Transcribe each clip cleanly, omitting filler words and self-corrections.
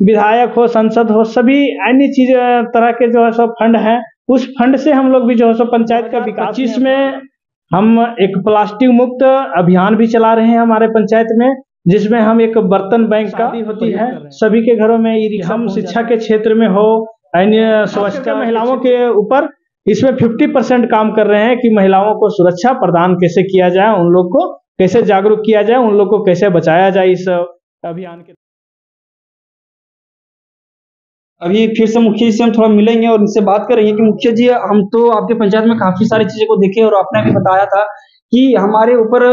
विधायक हो, संसद हो, सभी अन्य चीज तरह के जो है सो फंड हैं, उस फंड से हम लोग भी जो है सो पंचायत का विकास 25 में हम एक प्लास्टिक मुक्त अभियान भी चला रहे हैं हमारे पंचायत में, जिसमें हम एक बर्तन बैंक का होती है सभी के घरों में ई रिक्शा। हम शिक्षा के क्षेत्र में हो, अन्य स्वच्छता महिलाओं के ऊपर इसमें 50% काम कर रहे हैं कि महिलाओं को सुरक्षा प्रदान कैसे किया जाए, उन लोग को कैसे जागरूक किया जाए, उन लोग को कैसे बचाया जाए इस अभियान के। अभी फिर से मुखिया जी से हम थोड़ा मिलेंगे और इनसे बात करेंगे कि मुखिया जी, हम तो आपके पंचायत में काफी सारी चीजें को देखे और आपने भी बताया था कि हमारे ऊपर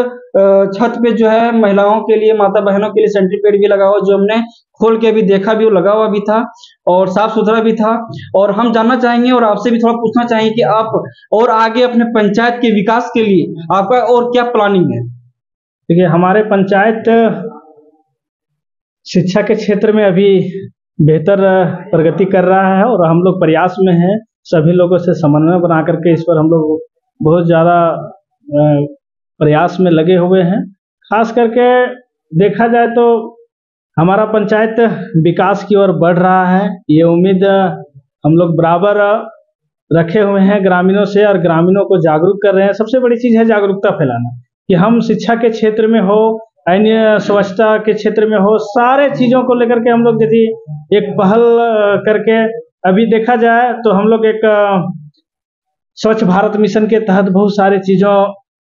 छत पे जो है महिलाओं के लिए, माता बहनों के लिए सेंट्रीपेड भी लगा हुआ, जो हमने खोल के भी देखा भी, वो लगा हुआ भी था और साफ सुथरा भी था। और हम जानना चाहेंगे और आपसे भी थोड़ा पूछना चाहेंगे कि आप और आगे अपने पंचायत के विकास के लिए आपका और क्या प्लानिंग है? देखिए, हमारे पंचायत शिक्षा के क्षेत्र में अभी बेहतर प्रगति कर रहा है और हम लोग प्रयास में हैं, सभी लोगों से समन्वय बना करके इस पर हम लोग बहुत ज़्यादा प्रयास में लगे हुए हैं। खास करके देखा जाए तो हमारा पंचायत विकास की ओर बढ़ रहा है, ये उम्मीद हम लोग बराबर रखे हुए हैं ग्रामीणों से और ग्रामीणों को जागरूक कर रहे हैं। सबसे बड़ी चीज़ है जागरूकता फैलाना, कि हम शिक्षा के क्षेत्र में हो, अन्य स्वच्छता के क्षेत्र में हो, सारे चीज़ों को लेकर के हम लोग यदि एक पहल करके, अभी देखा जाए तो हम लोग एक स्वच्छ भारत मिशन के तहत बहुत सारी चीज़ों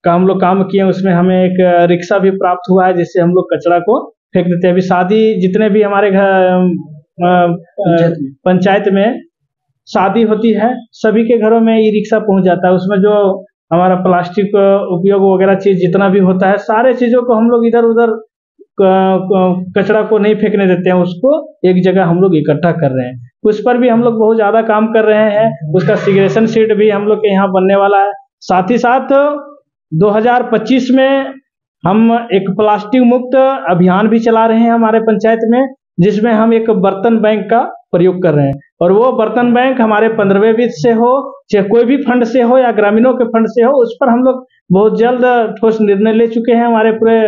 का हम लोग काम किए, उसमें हमें एक रिक्शा भी प्राप्त हुआ है जिससे हम लोग कचरा को फेंक देते हैं। अभी शादी जितने भी हमारे घर पंचायत में शादी होती है, सभी के घरों में ई रिक्शा पहुंच जाता है। उसमें जो हमारा प्लास्टिक उपयोग वगैरह चीज जितना भी होता है, सारे चीज़ों को हम लोग इधर उधर कचरा को नहीं फेंकने देते हैं, उसको एक जगह हम लोग इकट्ठा कर रहे हैं। उस पर भी हम लोग बहुत ज़्यादा काम कर रहे हैं। उसका सिग्रेशन शीट भी हम लोग के यहाँ बनने वाला है। साथ ही साथ 2025 में हम एक प्लास्टिक मुक्त अभियान भी चला रहे हैं हमारे पंचायत में, जिसमें हम एक बर्तन बैंक का प्रयोग कर रहे हैं। और वो बर्तन बैंक हमारे 15वें वित्त से हो, चाहे कोई भी फंड से हो या ग्रामीणों के फंड से हो, उस पर हम लोग बहुत जल्द ठोस निर्णय ले चुके हैं हमारे पूरे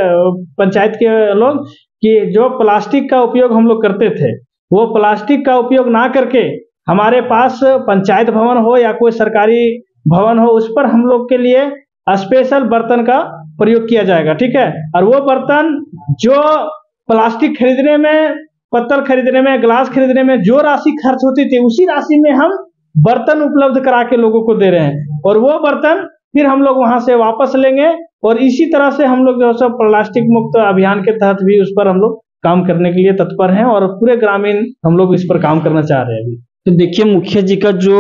पंचायत के लोग, कि जो प्लास्टिक का उपयोग हम लोग करते थे, वो प्लास्टिक का उपयोग ना करके हमारे पास पंचायत भवन हो या कोई सरकारी भवन हो, उस पर हम लोग के लिए स्पेशल बर्तन का प्रयोग किया जाएगा। ठीक है, और वो बर्तन जो प्लास्टिक खरीदने में, पत्तल खरीदने में, ग्लास खरीदने में जो राशि खर्च होती थी, उसी राशि में हम बर्तन उपलब्ध करा के लोगों को दे रहे हैं। और वो बर्तन फिर हम लोग वहां से वापस लेंगे और इसी तरह से हम लोग जो है प्लास्टिक मुक्त अभियान के तहत भी उस पर हम लोग काम करने के लिए तत्पर हैं और पूरे ग्रामीण हम लोग इस पर काम करना चाह रहे हैं अभी। तो देखिए, मुखिया जी का जो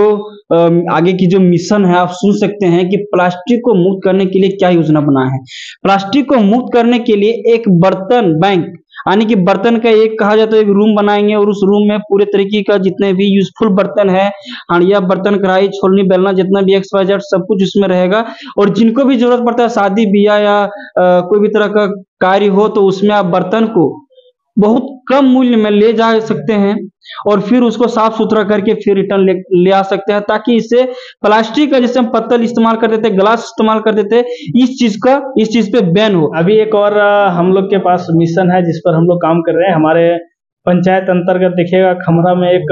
आगे की जो मिशन है, आप सुन सकते हैं कि प्लास्टिक को मुक्त करने के लिए क्या योजना बना है। प्लास्टिक को मुक्त करने के लिए एक बर्तन बैंक, यानी कि बर्तन का एक कहा जाता है एक रूम बनाएंगे और उस रूम में पूरे तरीके का जितने भी यूजफुल बर्तन है, हांडिया, बर्तन, कढ़ाई, छोलनी, बेलना, जितना भी XYZ सब कुछ उसमें रहेगा। और जिनको भी जरूरत पड़ता है, शादी ब्याह या कोई भी तरह का कार्य हो, तो उसमें आप बर्तन को बहुत कम मूल्य में ले जा सकते हैं और फिर उसको साफ सुथरा करके फिर रिटर्न ले आ सकते हैं, ताकि इससे प्लास्टिक का, जैसे हम पत्तल इस्तेमाल कर देते, ग्लास इस्तेमाल कर देते, इस चीज पे बैन हो। अभी एक और हम लोग के पास मिशन है जिस पर हम लोग काम कर रहे हैं। हमारे पंचायत अंतर्गत देखिएगा, खमरा में एक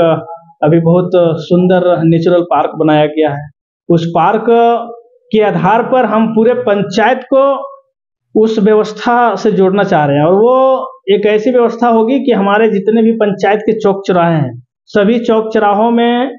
अभी बहुत सुंदर नेचुरल पार्क बनाया गया है। उस पार्क के आधार पर हम पूरे पंचायत को उस व्यवस्था से जोड़ना चाह रहे हैं और वो एक ऐसी व्यवस्था होगी कि हमारे जितने भी पंचायत के चौक चौराहे हैं, सभी चौक चौराहों में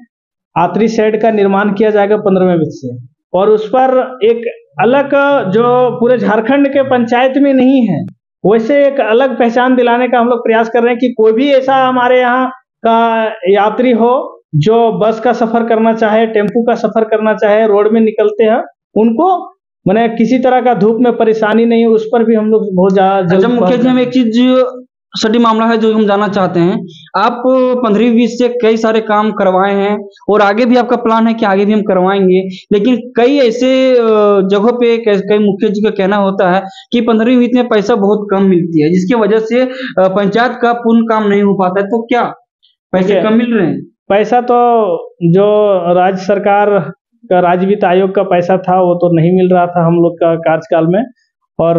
आतरी शेड का निर्माण किया जाएगा 15वें वित्त से। और उस पर एक अलग, जो पूरे झारखंड के पंचायत में नहीं है, वैसे एक अलग पहचान दिलाने का हम लोग प्रयास कर रहे हैं कि कोई भी ऐसा हमारे यहाँ का यात्री हो जो बस का सफर करना चाहे, टेम्पू का सफर करना चाहे, रोड में निकलते हैं, उनको मैंने किसी तरह का धूप में परेशानी नहीं, उस पर भी हम लोग बहुत ज्यादा। मुखिया जी, हम एक चीज सटी मामला है जो हम जानना चाहते हैं, आप 15वीं वित्त से कई सारे काम करवाए हैं और आगे भी आपका प्लान है कि आगे भी हम करवाएंगे, लेकिन कई ऐसे जगहों पे कई मुखिया जी का कहना होता है कि 15वीं वित्त में पैसा बहुत कम मिलती है, जिसकी वजह से पंचायत का पूर्ण काम नहीं हो पाता है। तो क्या पैसे कम मिल रहे हैं? पैसा तो जो राज्य सरकार का राज्य वित्त आयोग का पैसा था वो तो नहीं मिल रहा था हम लोग का कार्यकाल में, और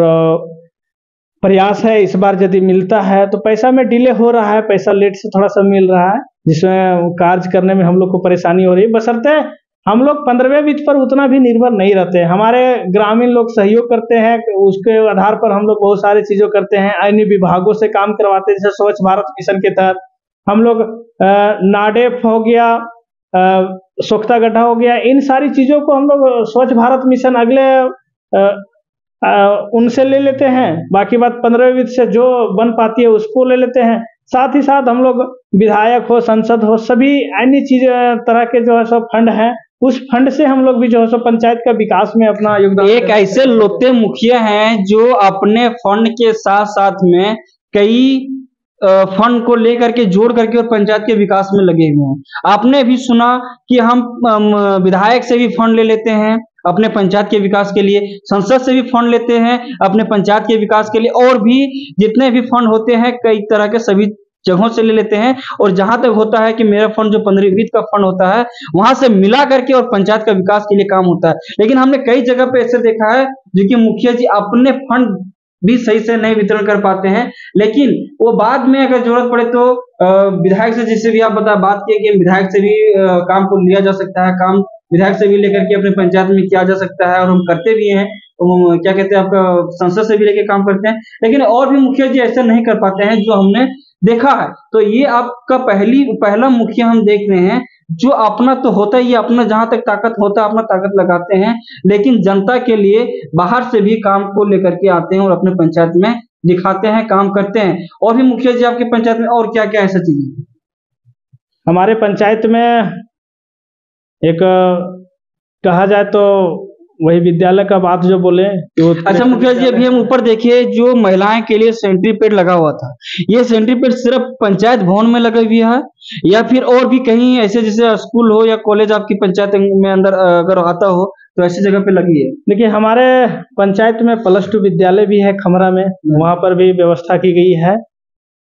प्रयास है, इस बार यदि मिलता है तो पैसा में डिले हो रहा है, पैसा लेट से थोड़ा सा मिल रहा है, जिसमें कार्य करने में हम लोग को परेशानी हो रही है। बशर्ते हम लोग 15वें वित्त पर उतना भी निर्भर नहीं रहते, हमारे ग्रामीण लोग सहयोग करते हैं, उसके आधार पर हम लोग बहुत सारी चीज़ों करते हैं, अन्य विभागों से काम करवाते हैं, जैसे स्वच्छ भारत मिशन के तहत हम लोग नाडेप हो गया, सोख्ता गड्ढा हो गया, इन सारी चीज़ों को हम लोग स्वच्छ भारत मिशन अगले उनसे ले लेते हैं, बाकी बात 15वें वित्त से जो बन पाती है उसको ले लेते हैं। साथ ही साथ हम लोग विधायक हो, संसद हो, सभी अन्य चीज तरह के जो है सो फंड हैं, उस फंड से हम लोग भी जो है सो पंचायत का विकास में अपना योगदान। एक ऐसे लोते मुखिया हैं जो अपने फंड के साथ साथ में कई फंड को लेकर के जोड़ करके और पंचायत के विकास में लगे हुए हैं। आपने भी सुना कि हम विधायक से भी फंड ले लेते हैं अपने पंचायत के विकास के लिए, संसद से भी फंड लेते हैं अपने पंचायत के विकास के लिए, और भी जितने भी फंड होते हैं कई तरह के सभी जगहों से ले लेते हैं। और जहां तक होता है कि मेरा फंड जो 15वीं वित्त का फंड होता है वहां से मिला करके और पंचायत का विकास के लिए काम होता है। लेकिन हमने कई जगह पे ऐसे देखा है जो कि मुखिया जी अपने फंड भी सही से नहीं वितरण कर पाते हैं, लेकिन वो बाद में अगर जरूरत पड़े तो विधायक से, जिससे भी आप बात किए कि विधायक से भी काम को लिया जा सकता है, काम विधायक से भी लेकर के अपने पंचायत में किया जा सकता है, और हम करते भी हैं। तो क्या कहते हैं, आपका संसद से भी लेके काम करते हैं, लेकिन और भी मुखिया जी ऐसा नहीं कर पाते हैं जो हमने देखा है। तो ये आपका पहला मुखिया हम देख रहे हैं जो अपना तो होता ही, अपना जहां तक ताकत होता है अपना ताकत लगाते हैं, लेकिन जनता के लिए बाहर से भी काम को लेकर के आते हैं और अपने पंचायत में दिखाते हैं, काम करते हैं। और भी मुखिया जी आपके पंचायत में और क्या क्या ऐसा चीजें? हमारे पंचायत में एक कहा जाए तो वही विद्यालय का बात जो बोले तो। अच्छा मुखिया जी, अभी हम ऊपर देखिए जो महिलाएं के लिए सेंट्रीपेड लगा हुआ था, ये सेंट्रीपेड सिर्फ पंचायत भवन में लगा हुआ है या फिर और भी कहीं ऐसे जैसे स्कूल हो या कॉलेज आपकी पंचायत में अंदर अगर आता हो तो ऐसी जगह पे लगी है? देखिए हमारे पंचायत में +2 विद्यालय भी है खमरा में, वहाँ पर भी व्यवस्था की गई है,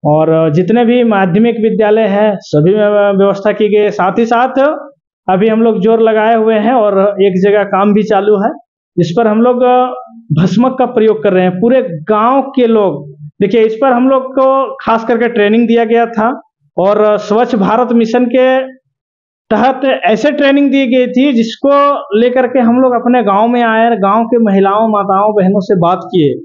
और जितने भी माध्यमिक विद्यालय है सभी में व्यवस्था की गई है। साथ ही साथ अभी हम लोग जोर लगाए हुए हैं और एक जगह काम भी चालू है, इस पर हम लोग भस्मक का प्रयोग कर रहे हैं। पूरे गांव के लोग, देखिए इस पर हम लोग को खास करके ट्रेनिंग दिया गया था, और स्वच्छ भारत मिशन के तहत ऐसे ट्रेनिंग दी गई थी जिसको लेकर के हम लोग अपने गांव में आए, गांव के महिलाओं, माताओं, बहनों से बात किए।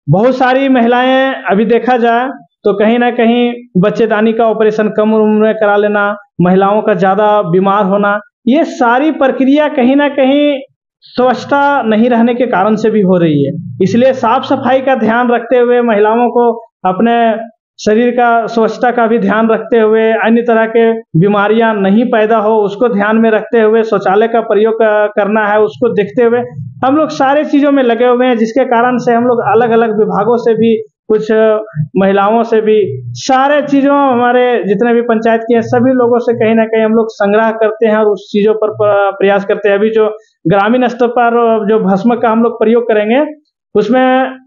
बहुत सारी महिलाएं अभी देखा जाए तो कहीं ना कहीं बच्चेदानी का ऑपरेशन कम उम्र में करा लेना, महिलाओं का ज़्यादा बीमार होना, ये सारी प्रक्रिया कहीं ना कहीं स्वच्छता नहीं रहने के कारण से भी हो रही है। इसलिए साफ सफाई का ध्यान रखते हुए, महिलाओं को अपने शरीर का स्वच्छता का भी ध्यान रखते हुए, अन्य तरह के बीमारियां नहीं पैदा हो उसको ध्यान में रखते हुए, शौचालय का प्रयोग करना है उसको देखते हुए हम लोग सारे चीज़ों में लगे हुए हैं, जिसके कारण से हम लोग अलग अलग विभागों से भी, कुछ महिलाओं से भी, सारे चीज़ों, हमारे जितने भी पंचायत के हैं सभी लोगों से कहीं ना कहीं हम लोग संग्रह करते हैं और उस चीज़ों पर प्रयास करते हैं। अभी जो ग्रामीण स्तर पर जो भस्म का हम लोग प्रयोग करेंगे उसमें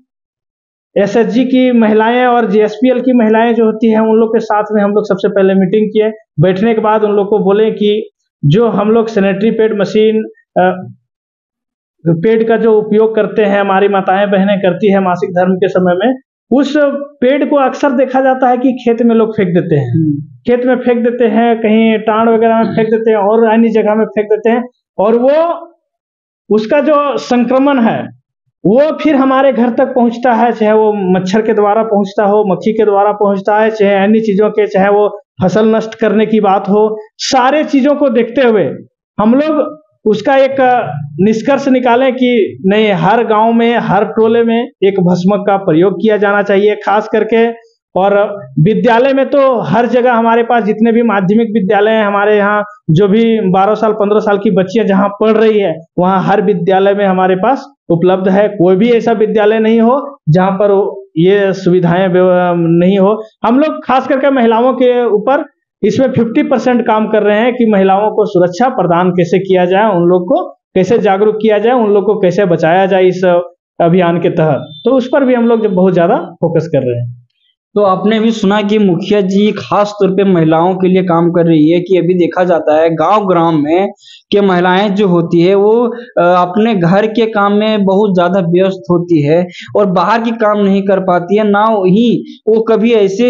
SHG की महिलाएं और GSPL की महिलाएं जो होती हैं उन लोग के साथ में हम लोग सबसे पहले मीटिंग किए। बैठने के बाद उन लोग को बोले कि जो हम लोग सैनिटरी पैड मशीन पेड़ का जो उपयोग करते हैं, हमारी माताएं बहनें करती है मासिक धर्म के समय में, उस पेड़ को अक्सर देखा जाता है कि खेत में लोग फेंक देते हैं, खेत में फेंक देते हैं, कहीं टांड वगैरह में फेंक देते हैं और अन्य जगह में फेंक देते हैं, और वो उसका जो संक्रमण है वो फिर हमारे घर तक पहुंचता है, चाहे वो मच्छर के द्वारा पहुंचता हो, मक्खी के द्वारा पहुंचता है, चाहे अन्य चीज़ों के, चाहे वो फसल नष्ट करने की बात हो, सारे चीज़ों को देखते हुए हम लोग उसका एक निष्कर्ष निकालें कि नहीं, हर गांव में, हर टोले में एक भस्मक का प्रयोग किया जाना चाहिए। खास करके और विद्यालय में तो हर जगह हमारे पास जितने भी माध्यमिक विद्यालय हैं हमारे यहाँ, जो भी 12 साल 15 साल की बच्चियां जहाँ पढ़ रही है वहाँ हर विद्यालय में हमारे पास उपलब्ध है। कोई भी ऐसा विद्यालय नहीं हो जहाँ पर ये सुविधाएं नहीं हो। हम लोग खास करके महिलाओं के ऊपर इसमें 50% काम कर रहे हैं कि महिलाओं को सुरक्षा प्रदान कैसे किया जाए, उन लोग को कैसे जागरूक किया जाए, उन लोग को कैसे बचाया जाए इस अभियान के तहत, तो उस पर भी हम लोग बहुत ज़्यादा फोकस कर रहे हैं। तो आपने भी सुना कि मुखिया जी खास तौर पे महिलाओं के लिए काम कर रही है कि अभी देखा जाता है गांव ग्राम में कि महिलाएं जो होती है वो अपने घर के काम में बहुत ज्यादा व्यस्त होती है और बाहर की काम नहीं कर पाती है। ना ही वो कभी ऐसे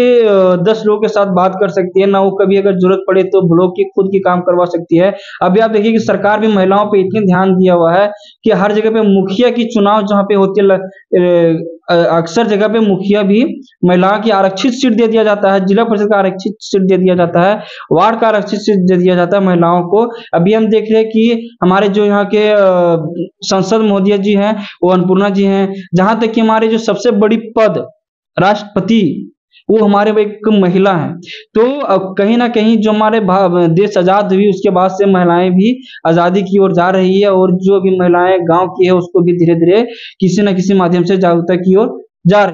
10 लोगों के साथ बात कर सकती है, ना वो कभी अगर जरूरत पड़े तो ब्लॉक की खुद की काम करवा सकती है। अभी आप देखिए कि सरकार भी महिलाओं पे इतनी ध्यान दिया हुआ है कि हर जगह पे मुखिया की चुनाव जहाँ पे होती है, अक्सर जगह पे मुखिया भी महिलाओं की आरक्षित सीट दे दिया जाता है, जिला परिषद का आरक्षित सीट दे दिया जाता है, वार्ड का आरक्षित सीट दे दिया जाता है महिलाओं को। अभी हम देख रहे हैं कि हमारे जो यहाँ के संसद महोदय जी हैं, वो अन्नपूर्णा जी हैं, जहां तक कि हमारे जो सबसे बड़ी पद राष्ट्रपति, वो हमारे एक महिला है। तो कहीं ना कहीं जो हमारे देश आजाद हुई उसके बाद से महिलाएं भी आजादी की ओर जा रही है, और जो भी महिलाएं गांव की है उसको भी धीरे धीरे किसी न किसी माध्यम से जागरूकता की ओर जा रही है।